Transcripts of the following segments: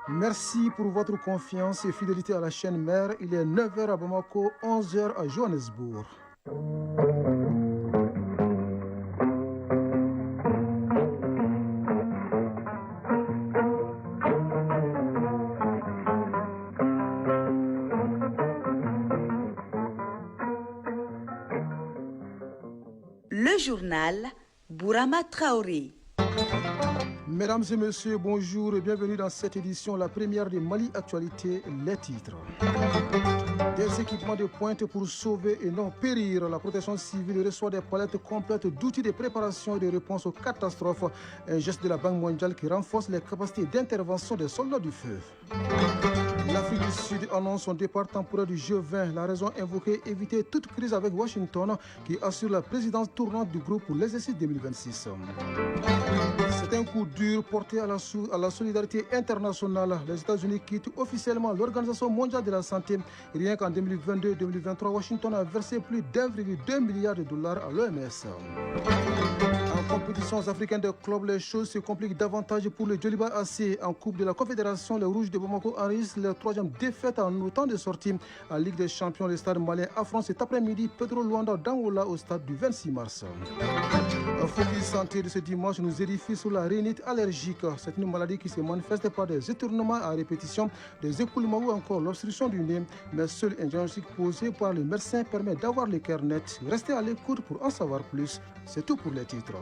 Merci pour votre confiance et fidélité à la chaîne mère. Il est 9 heures à Bamako, 11 heures à Johannesburg. Le journal Bourama Traoré. Mesdames et messieurs, bonjour et bienvenue dans cette édition, la première de Mali Actualité, les titres. Des équipements de pointe pour sauver et non périr. La protection civile reçoit des palettes complètes d'outils de préparation et de réponse aux catastrophes. Un geste de la Banque mondiale qui renforce les capacités d'intervention des soldats du feu. L'Afrique du Sud annonce son départ temporaire du G20. La raison invoquée, éviter toute crise avec Washington qui assure la présidence tournante du groupe pour l'exercice 2026. C'est un coup dur porté à la solidarité internationale. Les États-Unis quittent officiellement l'Organisation mondiale de la santé. Rien qu'en 2022-2023, Washington a versé plus d'1,2 milliard de dollars à l'OMS. En compétitions africaines de clubs, les choses se compliquent davantage pour le Djoliba AC. En Coupe de la Confédération, les Rouges de Bamako enregistrent leur troisième défaite en autant de sorties. En Ligue des Champions, le stade malien affronte cet après-midi Pedro Luanda d'Angola au stade du 26 mars. Un focus santé de ce dimanche nous édifie sur la rhinite allergique. C'est une maladie qui se manifeste par des étournements à répétition, des écoulements ou encore l'obstruction du nez. Mais seul un diagnostic posé par le médecin permet d'avoir le cœur net. Restez à l'écoute pour en savoir plus. C'est tout pour les titres.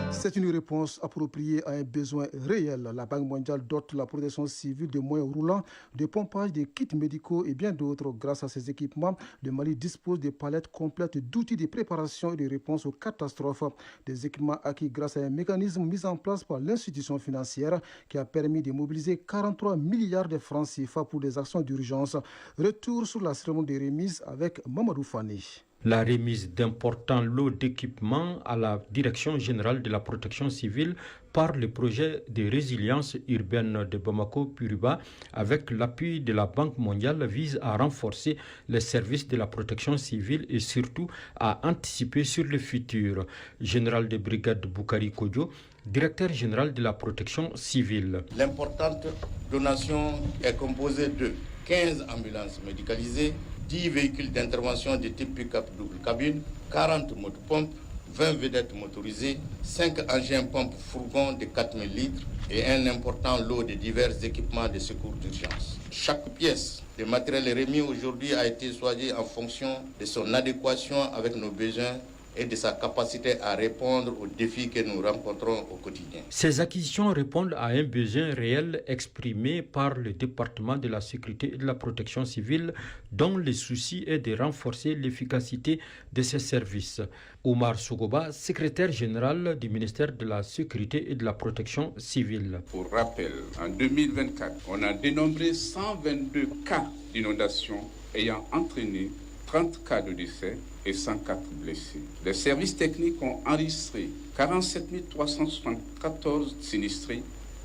C'est une réponse appropriée à un besoin réel. La Banque mondiale dote la protection civile de moyens roulants, de pompage, de kits médicaux et bien d'autres. Grâce à ces équipements, le Mali dispose de palettes complètes d'outils de préparation et de réponse aux catastrophes. Des équipements acquis grâce à un mécanisme mis en place par l'institution financière qui a permis de mobiliser 43 milliards de francs CFA pour des actions d'urgence. Retour sur la cérémonie de remise avec Mamadou Fani. La remise d'importants lots d'équipements à la Direction générale de la protection civile par le projet de résilience urbaine de Bamako-Puriba avec l'appui de la Banque mondiale vise à renforcer les services de la protection civile et surtout à anticiper sur le futur. Général de brigade Boukari Kodjo, directeur général de la protection civile. L'importante donation est composée de 15 ambulances médicalisées, 10 véhicules d'intervention de type pick-up double cabine, 40 motopompes, 20 vedettes motorisées, 5 engins pompes fourgons de 4000 litres et un important lot de divers équipements de secours d'urgence. Chaque pièce de matériel remis aujourd'hui a été choisie en fonction de son adéquation avec nos besoins et de sa capacité à répondre aux défis que nous rencontrons au quotidien. Ces acquisitions répondent à un besoin réel exprimé par le département de la sécurité et de la protection civile dont le souci est de renforcer l'efficacité de ces services. Omar Sogoba, secrétaire général du ministère de la sécurité et de la protection civile. Pour rappel, en 2024, on a dénombré 122 cas d'inondation ayant entraîné 30 cas de décès et 104 blessés. Les services techniques ont enregistré 47 374 sinistrés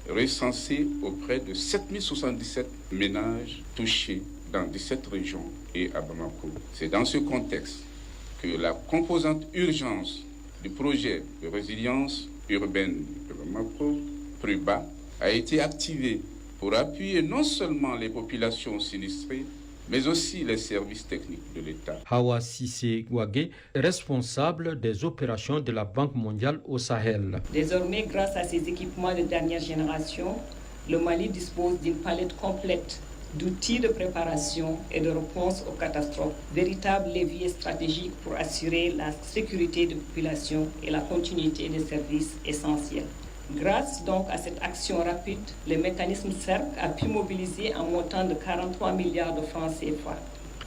recensés auprès de 7077 ménages touchés dans 17 régions et à Bamako. C'est dans ce contexte que la composante urgence du projet de résilience urbaine de Bamako, PRUBA, a été activée pour appuyer non seulement les populations sinistrées, mais aussi les services techniques de l'État. Hawa Sissé Ouagé, responsable des opérations de la Banque mondiale au Sahel. Désormais, grâce à ces équipements de dernière génération, le Mali dispose d'une palette complète d'outils de préparation et de réponse aux catastrophes, véritable levier stratégique pour assurer la sécurité des populations et la continuité des services essentiels. Grâce donc à cette action rapide, le mécanisme CERC a pu mobiliser un montant de 43 milliards de francs CFA.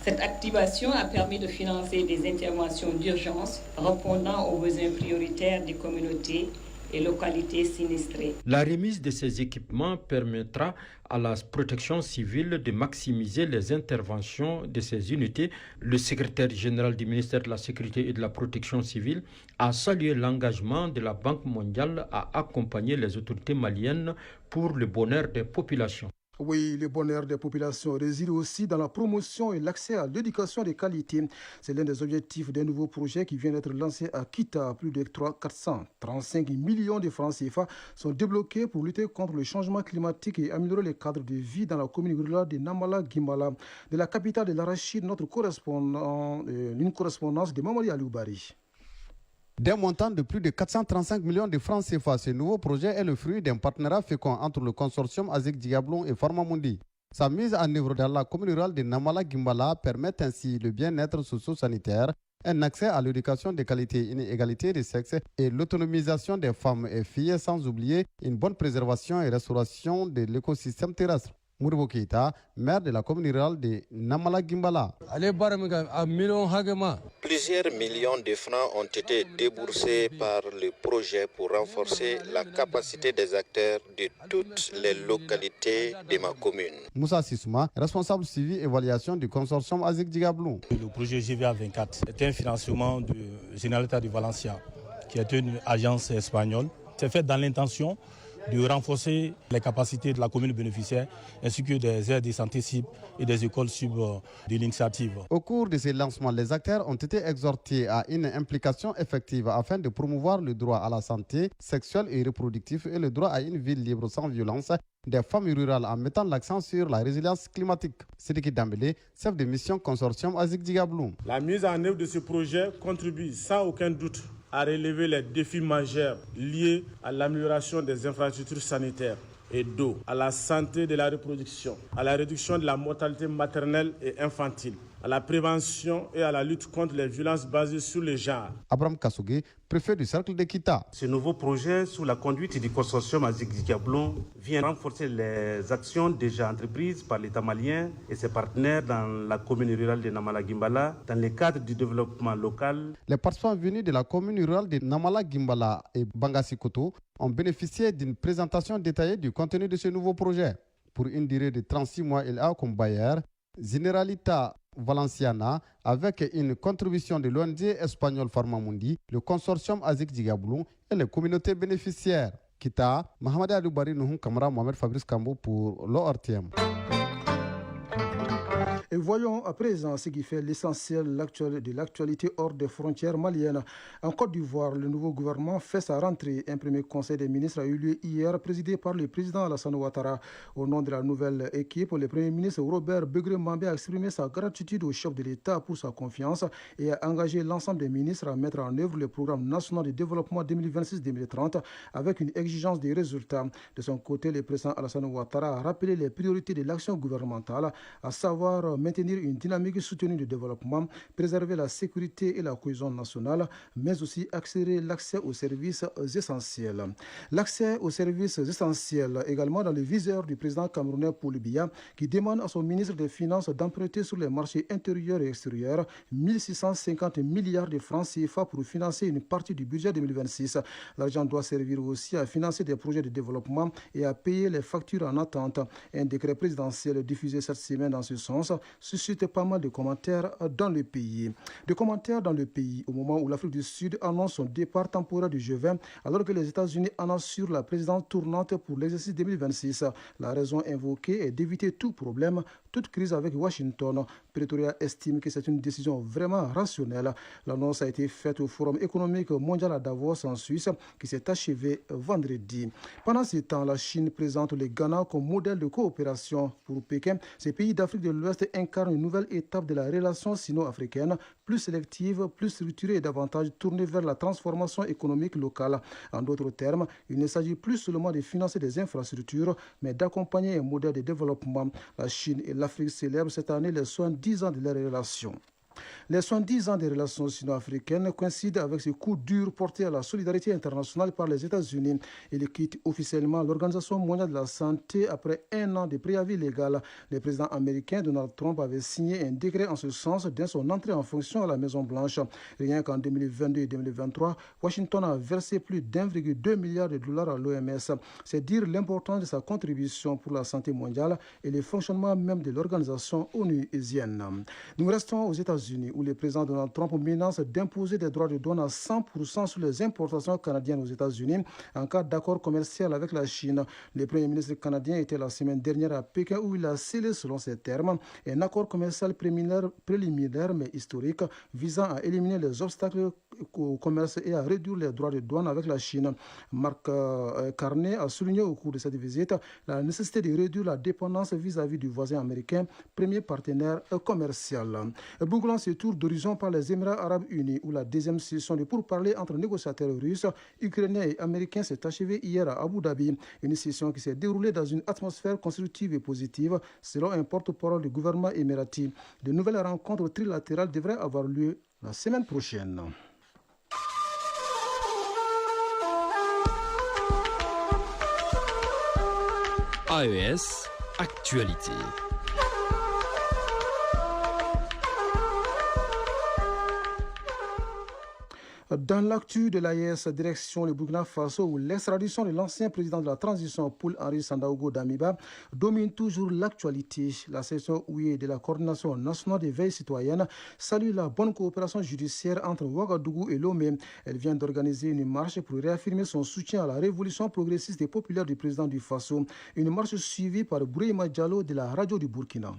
Cette activation a permis de financer des interventions d'urgence répondant aux besoins prioritaires des communautés et localités sinistrées. La remise de ces équipements permettra à la protection civile de maximiser les interventions de ces unités. Le secrétaire général du ministère de la Sécurité et de la Protection civile a salué l'engagement de la Banque mondiale à accompagner les autorités maliennes pour le bonheur des populations. Oui, le bonheur des populations réside aussi dans la promotion et l'accès à l'éducation de qualité. C'est l'un des objectifs d'un nouveau projet qui vient d'être lancé à Kita. Plus de 435 millions de francs CFA sont débloqués pour lutter contre le changement climatique et améliorer les cadres de vie dans la commune rurale de Namala-Gimbala. De la capitale de l'Arachide, notre correspondant, une correspondance de Mamadi Aloubari. D'un montant de plus de 435 millions de francs CFA, ce nouveau projet est le fruit d'un partenariat fécond entre le consortium Azek Diablon et Pharmamundi. Sa mise en œuvre dans la commune rurale de Namala-Gimbala permet ainsi le bien-être socio-sanitaire, un accès à l'éducation de qualité, une égalité des sexes et l'autonomisation des femmes et filles, sans oublier une bonne préservation et restauration de l'écosystème terrestre. Mouribo Keita, maire de la commune rurale de Namala-Gimbala. Plusieurs millions de francs ont été déboursés par le projet pour renforcer la capacité des acteurs de toutes les localités de ma commune. Moussa Sissouma, responsable suivi évaluation du consortium Azek Diablon. Le projet GVA 24 est un financement de Generalitat de Valencia, qui est une agence espagnole. C'est fait dans l'intention de renforcer les capacités de la commune bénéficiaire ainsi que des aires de santé cibles et des écoles cibles de l'initiative. Au cours de ces lancements, les acteurs ont été exhortés à une implication effective afin de promouvoir le droit à la santé sexuelle et reproductive et le droit à une vie libre sans violence des femmes rurales en mettant l'accent sur la résilience climatique. Sidiki Dambélé, chef de mission consortium Azek Diablon. La mise en œuvre de ce projet contribue sans aucun doute à relever les défis majeurs liés à l'amélioration des infrastructures sanitaires et d'eau, à la santé de la reproduction, à la réduction de la mortalité maternelle et infantile, à la prévention et à la lutte contre les violences basées sur le genre. Abraham Kassougué, préfet du cercle de Kita. Ce nouveau projet, sous la conduite du consortium Azek Diablon, vient renforcer les actions déjà entreprises par l'État malien et ses partenaires dans la commune rurale de Namala-Gimbala dans le cadre du développement local. Les participants venus de la commune rurale de Namala-Gimbala et Bangassikoto ont bénéficié d'une présentation détaillée du contenu de ce nouveau projet. Pour une durée de 36 mois, il a comme bailleur Generalitat Valenciana avec une contribution de l'ONG espagnole Pharmamundi, le consortium Azek Diablon et les communautés bénéficiaires. Kita, Mohamed Aloubari Nouhou Kamara, Mohamed Fabrice Kambo pour l'ORTM. Et voyons à présent ce qui fait l'essentiel de l'actualité hors des frontières maliennes. En Côte d'Ivoire, le nouveau gouvernement fait sa rentrée. Un premier conseil des ministres a eu lieu hier, présidé par le président Alassane Ouattara. Au nom de la nouvelle équipe, le premier ministre Robert Begré-Mambé a exprimé sa gratitude au chef de l'État pour sa confiance et a engagé l'ensemble des ministres à mettre en œuvre le programme national de développement 2026-2030 avec une exigence des résultats. De son côté, le président Alassane Ouattara a rappelé les priorités de l'action gouvernementale, à savoir maintenir une dynamique soutenue de développement, préserver la sécurité et la cohésion nationale, mais aussi accélérer l'accès aux services essentiels. L'accès aux services essentiels également dans le viseur du président camerounais Paul Biya, qui demande à son ministre des Finances d'emprunter sur les marchés intérieurs et extérieurs 1650 milliards de francs CFA pour financer une partie du budget 2026. L'argent doit servir aussi à financer des projets de développement et à payer les factures en attente. Un décret présidentiel diffusé cette semaine dans ce sens suscite pas mal de commentaires dans le pays. Des commentaires dans le pays au moment où l'Afrique du Sud annonce son départ temporaire du G20 alors que les États-Unis annoncent la présidence tournante pour l'exercice 2026. La raison invoquée est d'éviter tout problème, toute crise avec Washington. Pretoria estime que c'est une décision vraiment rationnelle. L'annonce a été faite au Forum économique mondial à Davos en Suisse qui s'est achevé vendredi. Pendant ce temps, la Chine présente le Ghana comme modèle de coopération pour Pékin. Ces pays d'Afrique de l'Ouest incarnent une nouvelle étape de la relation sino-africaine, plus sélective, plus structurée et davantage tournée vers la transformation économique locale. En d'autres termes, il ne s'agit plus seulement de financer des infrastructures, mais d'accompagner un modèle de développement. La Chine et l'Afrique célèbrent cette année les 70 ans de leurs relations. Les 70 ans des relations sino-africaines coïncident avec ce coup dur porté à la solidarité internationale par les États-Unis. Il quitte officiellement l'Organisation mondiale de la santé après un an de préavis légal. Le président américain Donald Trump avait signé un décret en ce sens dès son entrée en fonction à la Maison-Blanche. Rien qu'en 2022 et 2023, Washington a versé plus d'1,2 milliard de dollars à l'OMS. C'est dire l'importance de sa contribution pour la santé mondiale et le fonctionnement même de l'organisation onusienne. Nous restons aux États-Unis États-Unis, où le président Donald Trump menace d'imposer des droits de douane à 100% sur les importations canadiennes aux États-Unis en cas d'accord commercial avec la Chine. Le Premier ministre canadien était la semaine dernière à Pékin où il a scellé, selon ses termes, un accord commercial préliminaire mais historique visant à éliminer les obstacles au commerce et à réduire les droits de douane avec la Chine. Marc Carney a souligné au cours de cette visite la nécessité de réduire la dépendance vis-à-vis du voisin américain, premier partenaire commercial. Bouclant ce tour d'horizon par les Émirats arabes unis, où la deuxième session de pourparlers entre négociateurs russes, ukrainiens et américains s'est achevée hier à Abu Dhabi. Une session qui s'est déroulée dans une atmosphère constructive et positive, selon un porte-parole du gouvernement émirati. De nouvelles rencontres trilatérales devraient avoir lieu la semaine prochaine. AES Actualité. Dans l'actu de l'AES, direction le Burkina Faso, où l'extradition de l'ancien président de la transition, Paul-Henri Sandaogo Damiba, domine toujours l'actualité. La section OUE de la Coordination nationale des veilles citoyennes salue la bonne coopération judiciaire entre Ouagadougou et Lomé. Elle vient d'organiser une marche pour réaffirmer son soutien à la révolution progressiste et populaire du président du Faso. Une marche suivie par Brahima Diallo de la radio du Burkina.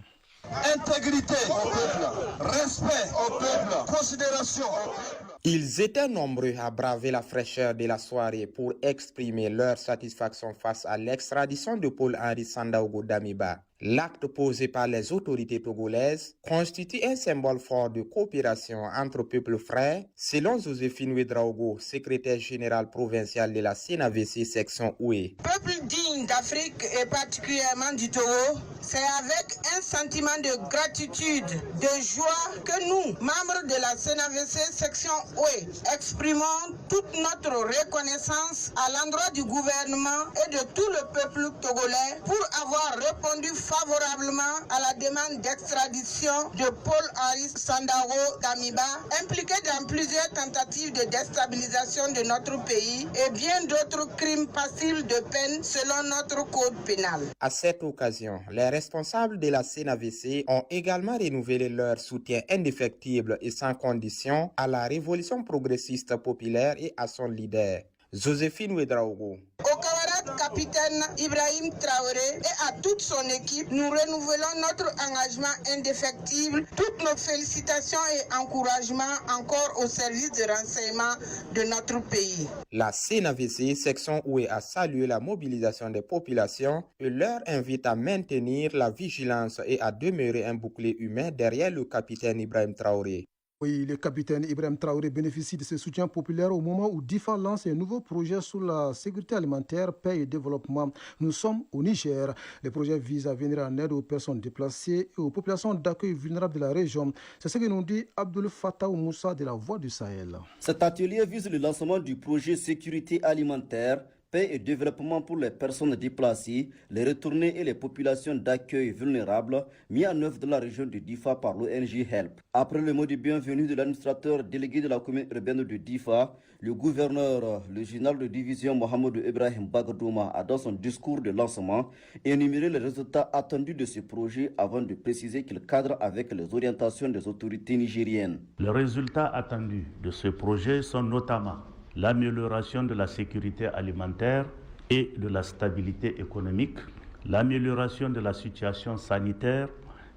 Intégrité au peuple, respect au peuple, considération au peuple. Ils étaient nombreux à braver la fraîcheur de la soirée pour exprimer leur satisfaction face à l'extradition de Paul-Henri Sandaogo Damiba. L'acte posé par les autorités togolaises constitue un symbole fort de coopération entre peuples frères, selon Joséphine Ouedraogo, secrétaire générale provinciale de la CNAVC section OUE. Peuple digne d'Afrique et particulièrement du Togo, c'est avec un sentiment de gratitude, de joie que nous, membres de la CNAVC section OUE, exprimons toute notre reconnaissance à l'endroit du gouvernement et de tout le peuple togolais pour avoir répondu favorablement à la demande d'extradition de Paul-Henri Sandaogo Damiba, impliqué dans plusieurs tentatives de déstabilisation de notre pays et bien d'autres crimes passibles de peine selon notre code pénal. À cette occasion, les responsables de la CNAVC ont également renouvelé leur soutien indéfectible et sans condition à la révolution progressiste populaire et à son leader, Joséphine Ouedraogo. Au camarade capitaine Ibrahim Traoré et à toute son équipe, nous renouvelons notre engagement indéfectible, toutes nos félicitations et encouragements encore au service de renseignement de notre pays. La CNAVC section OUE a salué la mobilisation des populations et leur invite à maintenir la vigilance et à demeurer un bouclier humain derrière le capitaine Ibrahim Traoré. Oui, le capitaine Ibrahim Traoré bénéficie de ce soutien populaire au moment où DIFA lance un nouveau projet sur la sécurité alimentaire, paix et développement. Nous sommes au Niger. Le projet vise à venir en aide aux personnes déplacées et aux populations d'accueil vulnérables de la région. C'est ce que nous dit Abdul Fattah Moussa de la Voix du Sahel. Cet atelier vise le lancement du projet sécurité alimentaire, paix et développement pour les personnes déplacées, les retournés et les populations d'accueil vulnérables mis en œuvre dans la région de Difa par l'ONG HELP. Après le mot de bienvenue de l'administrateur délégué de la commune urbaine de Difa, le gouverneur, le général de division Mohamed Ibrahim Bagardouma a dans son discours de lancement énuméré les résultats attendus de ce projet avant de préciser qu'il cadre avec les orientations des autorités nigériennes. Les résultats attendus de ce projet sont notamment l'amélioration de la sécurité alimentaire et de la stabilité économique, l'amélioration de la situation sanitaire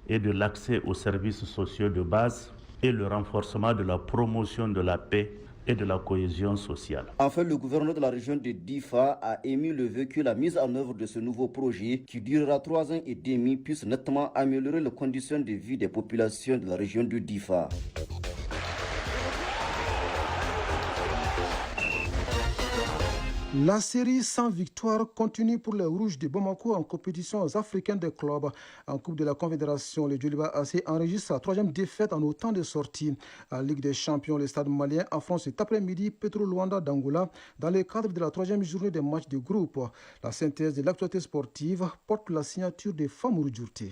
et de l'accès aux services sociaux de base et le renforcement de la promotion de la paix et de la cohésion sociale. Enfin, le gouverneur de la région de Difa a émis le vœu que la mise en œuvre de ce nouveau projet, qui durera 3 ans et demi, puisse nettement améliorer les conditions de vie des populations de la région de Difa. La série sans victoire continue pour les Rouges de Bamako en compétition africaine des clubs. En Coupe de la Confédération, le Djoliba AC enregistre sa 3e défaite en autant de sorties. En Ligue des Champions, le Stade malien affronte cet après-midi Petro Luanda d'Angola dans le cadre de la 3e journée des matchs de groupe. La synthèse de l'actualité sportive porte la signature de Famourou Djourté.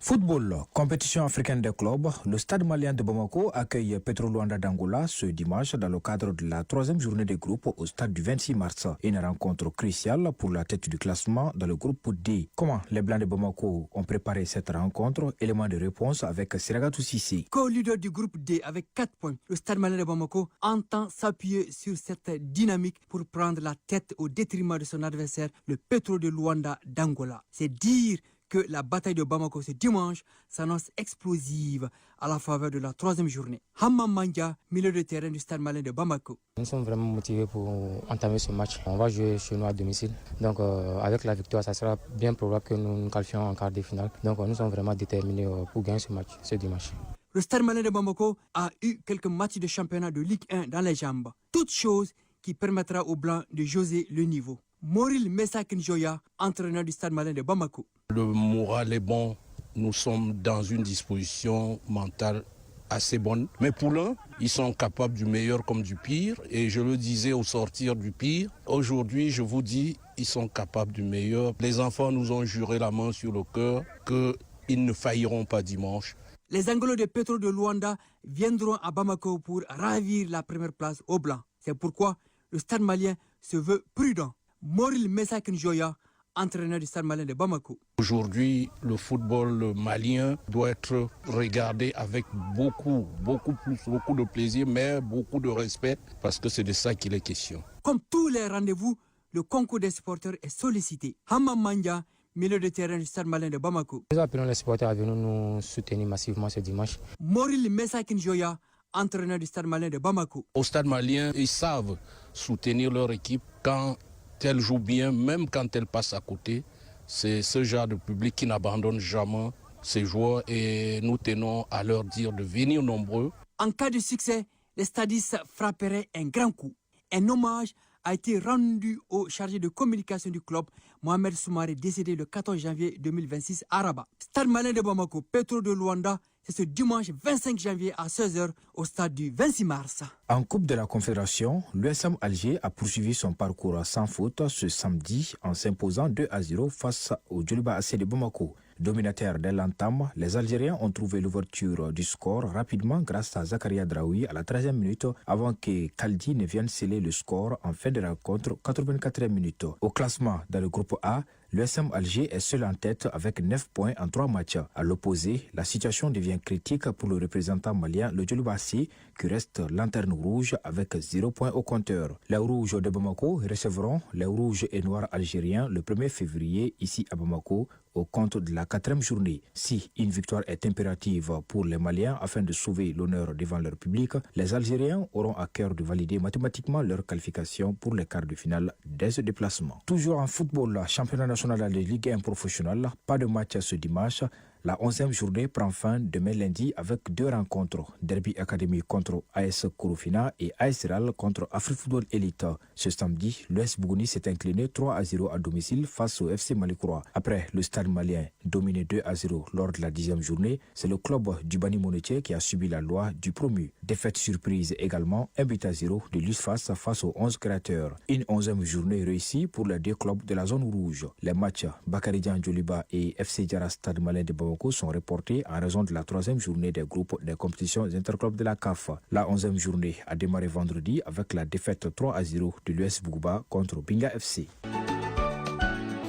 Football, compétition africaine des clubs, le stade malien de Bamako accueille Petro Luanda d'Angola ce dimanche dans le cadre de la 3e journée des groupes au stade du 26 mars. Une rencontre cruciale pour la tête du classement dans le groupe D. Comment les Blancs de Bamako ont préparé cette rencontre? Élément de réponse avec Siragatou Sissi. Co-leader du groupe D avec 4 points, le stade malien de Bamako entend s'appuyer sur cette dynamique pour prendre la tête au détriment de son adversaire, le Petro de Luanda d'Angola. C'est dire que la bataille de Bamako ce dimanche s'annonce explosive à la faveur de la 3e journée. Hammam Mandia, milieu de terrain du stade malien de Bamako. Nous sommes vraiment motivés pour entamer ce match. On va jouer chez nous à domicile. Donc avec la victoire, ça sera bien probable que nous nous qualifions en quart de finale. Donc nous sommes vraiment déterminés pour gagner ce match ce dimanche. Le stade malien de Bamako a eu quelques matchs de championnat de Ligue 1 dans les jambes. Toute chose qui permettra aux Blancs de jauger le niveau. Moril Messakinjoya, entraîneur du stade malien de Bamako. Le moral est bon, nous sommes dans une disposition mentale assez bonne. Mais pour l'un, ils sont capables du meilleur comme du pire. Et je le disais au sortir du pire, aujourd'hui je vous dis, ils sont capables du meilleur. Les enfants nous ont juré la main sur le cœur qu'ils ne failliront pas dimanche. Les Angolos de Petro de Luanda viendront à Bamako pour ravir la première place aux Blancs. C'est pourquoi le stade malien se veut prudent. Moril Messakinjoya, entraîneur du stade malien de Bamako. Aujourd'hui, le football malien doit être regardé avec beaucoup de plaisir, mais beaucoup de respect, parce que c'est de ça qu'il est question. Comme tous les rendez-vous, le concours des supporters est sollicité. Hammam Mandia, milieu de terrain du stade malien de Bamako. Nous appelons les supporters à venir nous soutenir massivement ce dimanche. Moril Messakinjoya, entraîneur du stade malien de Bamako. Au stade malien, ils savent soutenir leur équipe quand elle joue bien, même quand elle passe à côté. C'est ce genre de public qui n'abandonne jamais ses joueurs et nous tenons à leur dire de venir nombreux. En cas de succès, les stadistes frapperaient un grand coup. Un hommage a été rendu au chargé de communication du club, Mohamed Soumaré, décédé le 14 janvier 2026 à Rabat. Stade malien de Bamako, Petro de Luanda, c'est ce dimanche 25 janvier à 16h au stade du 26 mars. En Coupe de la Confédération, l'USM Alger a poursuivi son parcours sans faute ce samedi en s'imposant 2-0 face au Djoliba AC de Bamako. Dominataires dès l'entame, les Algériens ont trouvé l'ouverture du score rapidement grâce à Zakaria Draoui à la 13e minute avant que Kaldi ne vienne sceller le score en fin de rencontre 84e minute. Au classement dans le groupe A, l'USM Alger est seul en tête avec 9 points en 3 matchs. À l'opposé, la situation devient critique pour le représentant malien, le Djoliba AC, qui reste lanterne rouge avec 0 points au compteur. Les Rouges de Bamako recevront les Rouges et Noirs algériens le 1er février ici à Bamako au compte de la 4e journée. Si une victoire est impérative pour les Maliens afin de sauver l'honneur devant leur public, les Algériens auront à cœur de valider mathématiquement leur qualification pour les quarts de finale dès ce déplacement. Toujours en football, championnat national de Ligue 1 professionnelle, pas de match ce dimanche. La 11e journée prend fin demain lundi avec 2 rencontres. Derby Academy contre AS Korofina et AS Real contre AfriFootball Elite. Ce samedi, l'US Bougouni s'est incliné 3-0 à domicile face au FC Malikroa. Après le stade malien dominé 2-0 lors de la 10e journée, c'est le club du Bani Monetier qui a subi la loi du promu. Défaite surprise également, 1-0 de l'USFAS face aux 11 créateurs. Une 11e journée réussie pour les 2 clubs de la zone rouge. Les matchs Bakaridian Djoliba et FC Diarra Stade Malien de Bamako sont reportés en raison de la 3e journée des groupes des compétitions interclubs de la CAF. La 11e journée a démarré vendredi avec la défaite 3-0 de l'US Bougouba contre Binga FC.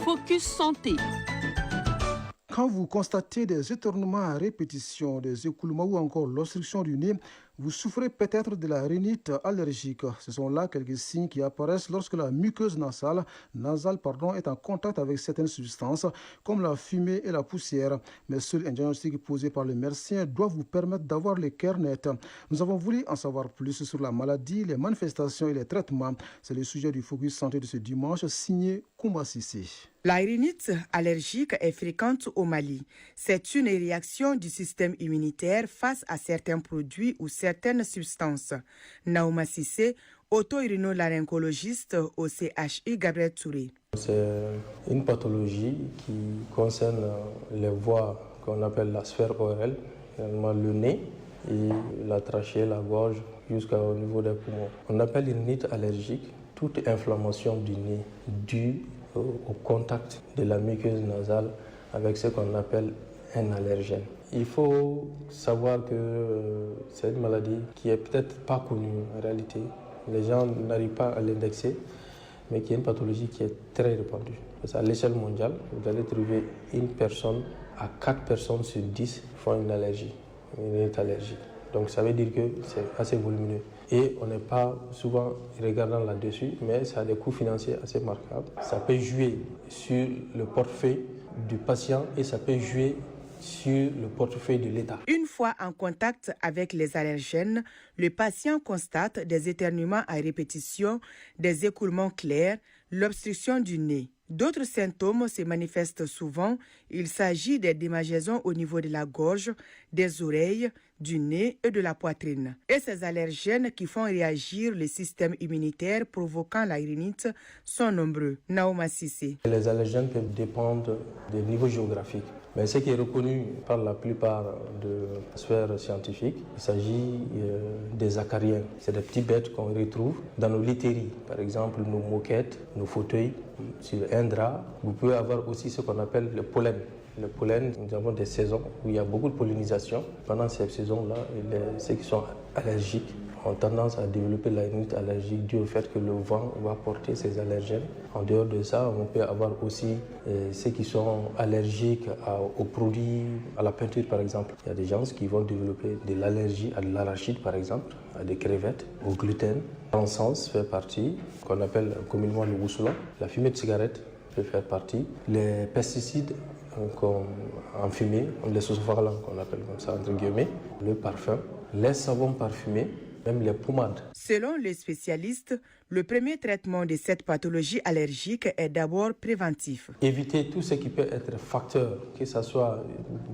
Focus Santé. Quand vous constatez des éternuements à répétition, des écoulements ou encore l'obstruction du nez, vous souffrez peut-être de la rhinite allergique. Ce sont là quelques signes qui apparaissent lorsque la muqueuse nasale est en contact avec certaines substances comme la fumée et la poussière. Mais seul un diagnostic posé par le médecin doit vous permettre d'avoir les cœurs nets. Nous avons voulu en savoir plus sur la maladie, les manifestations et les traitements. C'est le sujet du Focus Santé de ce dimanche, signé Koumba Sissé. La rhinite allergique est fréquente au Mali. C'est une réaction du système immunitaire face à certains produits ou certaines substances. Naouma Sissé, auto-rhinolaryngologiste au CHI Gabriel Touré. C'est une pathologie qui concerne les voies qu'on appelle la sphère orale, finalement le nez et la trachée, la gorge, jusqu'au niveau des poumons. On appelle une rhinite allergique toute inflammation du nez due au contact de la muqueuse nasale avec ce qu'on appelle un allergène. Il faut savoir que c'est une maladie qui est peut-être pas connue en réalité. Les gens n'arrivent pas à l'indexer, mais qui est une pathologie qui est très répandue. Parce qu'à l'échelle mondiale, vous allez trouver une personne à 4 personnes sur 10 font une allergie, une rhinite allergique. Donc ça veut dire que c'est assez volumineux. Et on n'est pas souvent regardant là-dessus, mais ça a des coûts financiers assez marquables. Ça peut jouer sur le portefeuille du patient et ça peut jouer sur le portefeuille de l'État. Une fois en contact avec les allergènes, le patient constate des éternuements à répétition, des écoulements clairs, l'obstruction du nez. D'autres symptômes se manifestent souvent. Il s'agit des démangeaisons au niveau de la gorge, des oreilles, du nez et de la poitrine. Et ces allergènes qui font réagir le système immunitaire provoquant la rhinite sont nombreux. Naouma Sissé. Les allergènes peuvent dépendre des niveaux géographiques. Mais ce qui est reconnu par la plupart de la sphère scientifique, il s'agit des acariens. C'est des petits bêtes qu'on retrouve dans nos literies, par exemple nos moquettes, nos fauteuils, sur un drap. Vous pouvez avoir aussi ce qu'on appelle le pollen. Le pollen, nous avons des saisons où il y a beaucoup de pollinisation. Pendant ces saisons-là, ceux qui sont allergiques ont tendance à développer la rhinite allergique due au fait que le vent va porter ces allergènes. En dehors de ça, on peut avoir aussi ceux qui sont allergiques aux produits, à la peinture par exemple. Il y a des gens qui vont développer de l'allergie à de l'arachide par exemple, à des crevettes, au gluten. L'encens fait partie, qu'on appelle communément le woussoulon. La fumée de cigarette peut faire partie. Les pesticides en fumée, les sosophagolants qu'on appelle comme ça entre guillemets, le parfum, les savons parfumés, même les pommades. Selon les spécialistes, le premier traitement de cette pathologie allergique est d'abord préventif. Éviter tout ce qui peut être facteur, que ce soit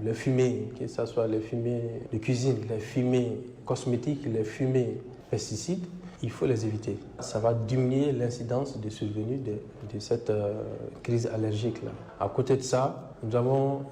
les fumées, que ce soit les fumées de cuisine, les fumées cosmétiques, les fumées pesticides, il faut les éviter. Ça va diminuer l'incidence de survenue de cette crise allergique-là. À côté de ça, nous avons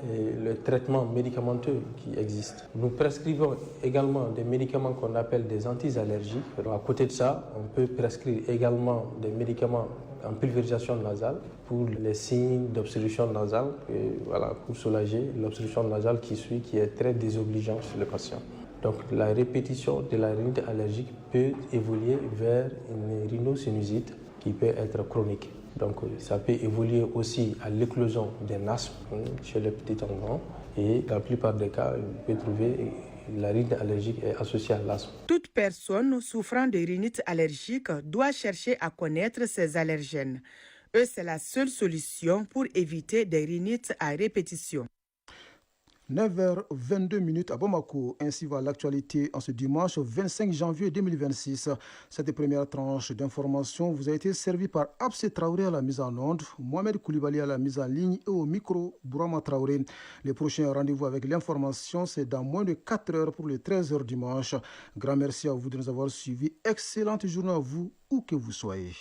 le traitement médicamenteux qui existe. Nous prescrivons également des médicaments qu'on appelle des anti-allergiques. À côté de ça, on peut prescrire également des médicaments en pulvérisation nasale pour les signes d'obstruction nasale, et voilà, pour soulager l'obstruction nasale qui est très désobligeante chez le patient. Donc la répétition de la rhinite allergique peut évoluer vers une rhinosinusite qui peut être chronique. Donc ça peut évoluer aussi à l'éclosion d'un asthme chez les petits enfants et dans la plupart des cas, on peut trouver la rhinite allergique est associée à l'asthme. Toute personne souffrant de rhinite allergique doit chercher à connaître ses allergènes. C'est la seule solution pour éviter des rhinites à répétition. 9h22 à Bamako. Ainsi va l'actualité en ce dimanche 25 janvier 2026. Cette première tranche d'information vous a été servie par Abse Traoré à la mise en onde, Mohamed Koulibaly à la mise en ligne et au micro, Bourama Traoré. Les prochains rendez-vous avec l'information, c'est dans moins de 4 heures pour les 13h dimanche. Grand merci à vous de nous avoir suivis. Excellente journée à vous, où que vous soyez.